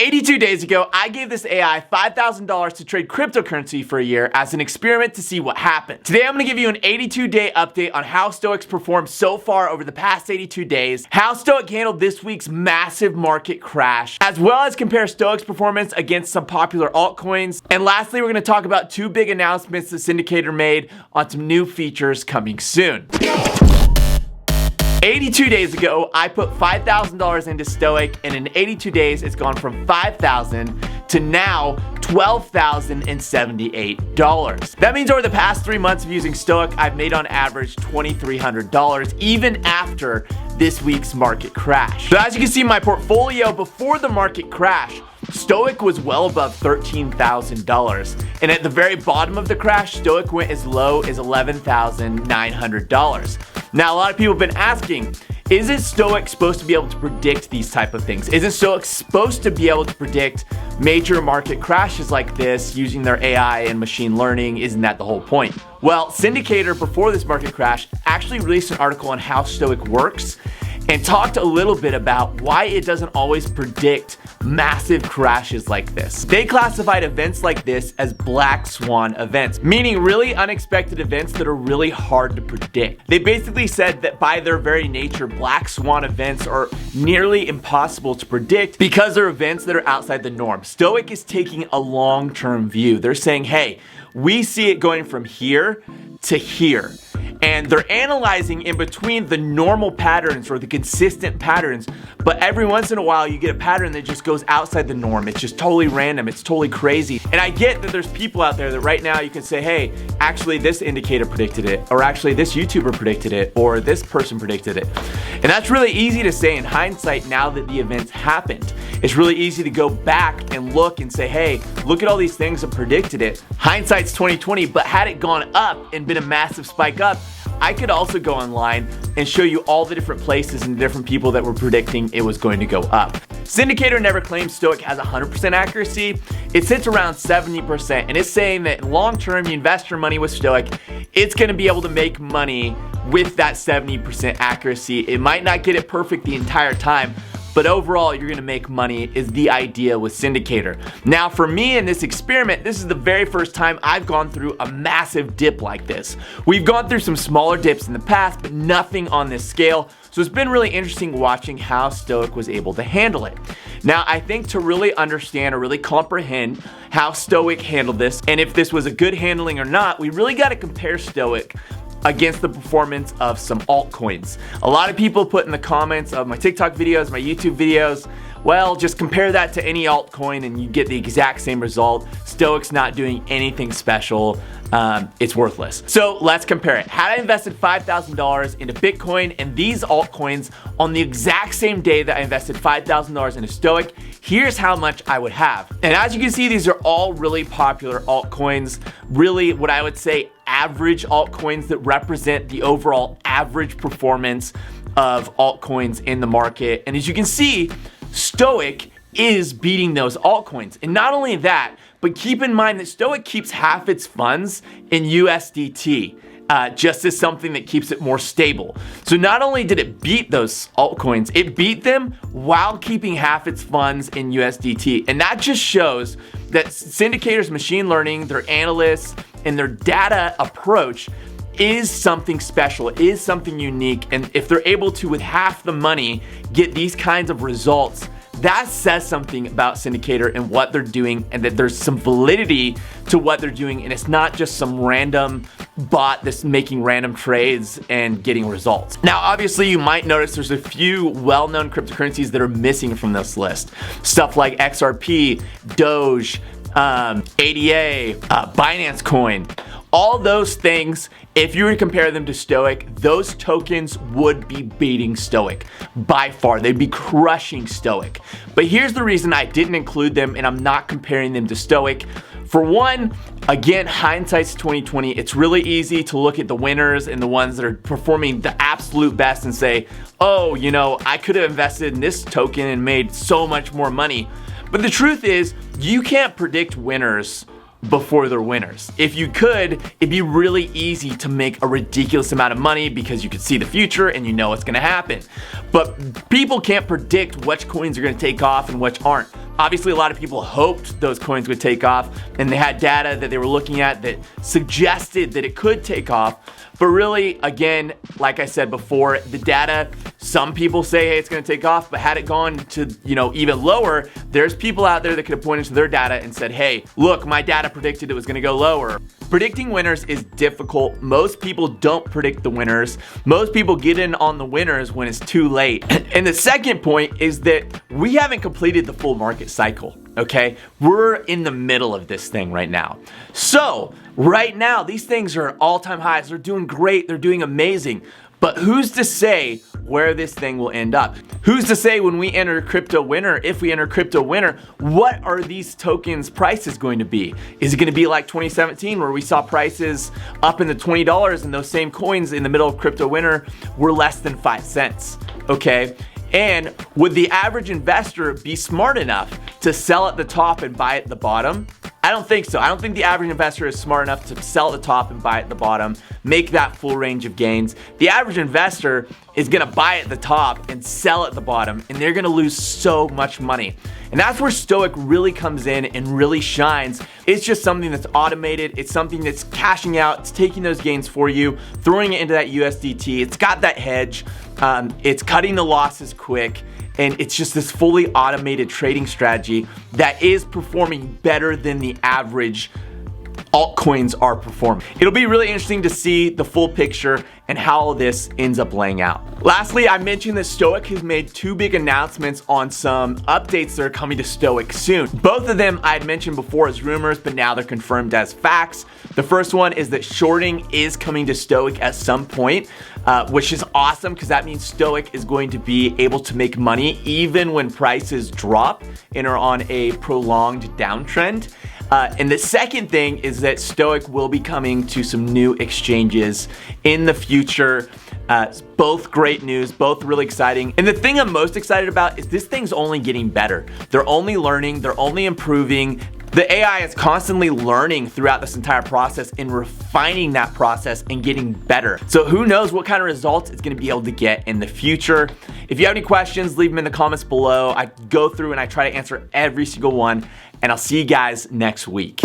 82 days ago, I gave this AI $5,000 to trade cryptocurrency for a year as an experiment to see what happened. Today, I'm gonna give you an 82-day update on how Stoic's performed so far over the past 82 days, how Stoic handled this week's massive market crash, as well as compare Stoic's performance against some popular altcoins. And lastly, we're gonna talk about two big announcements the syndicator made on some new features coming soon. 82 days ago, I put $5,000 into Stoic, and in 82 days, it's gone from $5,000 to now $12,078. That means over the past 3 months of using Stoic, I've made on average $2,300, even after this week's market crash. So as you can see in my portfolio before the market crash, Stoic was well above $13,000. And at the very bottom of the crash, Stoic went as low as $11,900. Now, a lot of people have been asking, isn't Stoic supposed to be able to predict these type of things? Isn't Stoic supposed to be able to predict major market crashes like this using their AI and machine learning? Isn't that the whole point? Well, Syndicator, before this market crash, actually released an article on how Stoic works and talked a little bit about why it doesn't always predict massive crashes like this. They classified events like this as black swan events, meaning really unexpected events that are really hard to predict. They basically said that by their very nature, black swan events are nearly impossible to predict because they're events that are outside the norm. Stoic is taking a long-term view. They're saying, hey, we see it going from here to here. And they're analyzing in between the normal patterns or the consistent patterns, but every once in a while you get a pattern that just goes outside the norm. It's just totally random. It's totally crazy. And I get that there's people out there that right now you can say, hey, actually this indicator predicted it, or actually this YouTuber predicted it, or this person predicted it. And that's really easy to say in hindsight now that the events happened. It's really easy to go back and look and say, hey, look at all these things that predicted it. Hindsight's 2020, but had it gone up and been a massive spike up, I could also go online and show you all the different places and the different people that were predicting it was going to go up. Syndicator never claims Stoic has 100% accuracy. It sits around 70%, and it's saying that long term, you invest your money with Stoic, it's gonna be able to make money with that 70% accuracy. It might not get it perfect the entire time, but overall, you're gonna make money is the idea with Syndicator. Now, for me in this experiment, this is the very first time I've gone through a massive dip like this. We've gone through some smaller dips in the past, but nothing on this scale. So it's been really interesting watching how Stoic was able to handle it. Now, I think to really understand or really comprehend how Stoic handled this, and if this was a good handling or not, we really gotta compare Stoic against the performance of some altcoins. A lot of people put in the comments of my TikTok videos, my YouTube videos, well, just compare that to any altcoin and you get the exact same result. Stoic's not doing anything special. It's worthless. So let's compare it. Had I invested $5,000 into Bitcoin and these altcoins on the exact same day that I invested $5,000 into Stoic, here's how much I would have. And as you can see, these are all really popular altcoins, really what I would say average altcoins that represent the overall average performance of altcoins in the market. And as you can see, Stoic is beating those altcoins. And not only that, but keep in mind that Stoic keeps half its funds in USDT, just as something that keeps it more stable. So not only did it beat those altcoins, it beat them while keeping half its funds in USDT. And that just shows that Syndicator's machine learning, their analysts, and their data approach is something special, is something unique. And if they're able to, with half the money, get these kinds of results, that says something about Syndicator and what they're doing, and that there's some validity to what they're doing, and it's not just some random bot that's making random trades and getting results. Now, obviously, you might notice there's a few well-known cryptocurrencies that are missing from this list. Stuff like XRP, Doge, ADA, Binance Coin. All those things, if you were to compare them to Stoic, those tokens would be beating Stoic by far. They'd be crushing Stoic. But here's the reason I didn't include them and I'm not comparing them to Stoic. For one, again, hindsight's 2020. It's really easy to look at the winners and the ones that are performing the absolute best and say, oh, you know, I could have invested in this token and made so much more money. But the truth is, you can't predict winners before they're winners. If you could, it'd be really easy to make a ridiculous amount of money because you could see the future and you know what's gonna happen. But people can't predict which coins are gonna take off and which aren't. Obviously, a lot of people hoped those coins would take off, and they had data that they were looking at that suggested that it could take off. But really, again, like I said before, the data, some people say, hey, it's gonna take off, but had it gone to, even lower, there's people out there that could have pointed to their data and said, hey, look, my data predicted it was gonna go lower. Predicting winners is difficult. Most people don't predict the winners. Most people get in on the winners when it's too late. And the second point is that we haven't completed the full market cycle, okay? We're in the middle of this thing right now. So right now, these things are at all-time highs. They're doing great. They're doing amazing. But who's to say where this thing will end up? Who's to say when we enter crypto winter, if we enter crypto winter, what are these tokens prices going to be? Is it going to be like 2017 where we saw prices up in the $20 and those same coins in the middle of crypto winter were less than 5 cents? Okay. And would the average investor be smart enough to sell at the top and buy at the bottom? I don't think so. I don't think the average investor is smart enough to sell at the top and buy at the bottom, make that full range of gains. The average investor is gonna buy at the top and sell at the bottom, and they're gonna lose so much money. And that's where Stoic really comes in and really shines. It's just something that's automated. It's something that's cashing out. It's taking those gains for you, throwing it into that USDT. It's got that hedge. It's cutting the losses quick. And it's just this fully automated trading strategy that is performing better than the average altcoins are performing. It'll be really interesting to see the full picture and how this ends up laying out. Lastly, I mentioned that Stoic has made 2 big announcements on some updates that are coming to Stoic soon. Both of them I had mentioned before as rumors, but now they're confirmed as facts. The first one is that shorting is coming to Stoic at some point, which is awesome because that means Stoic is going to be able to make money even when prices drop and are on a prolonged downtrend. And the second thing is that Stoic will be coming to some new exchanges in the future. Both great news, both really exciting. And the thing I'm most excited about is this thing's only getting better. They're only learning, they're only improving. The AI is constantly learning throughout this entire process and refining that process and getting better. So who knows what kind of results it's gonna be able to get in the future. If you have any questions, leave them in the comments below. I go through and I try to answer every single one, and I'll see you guys next week.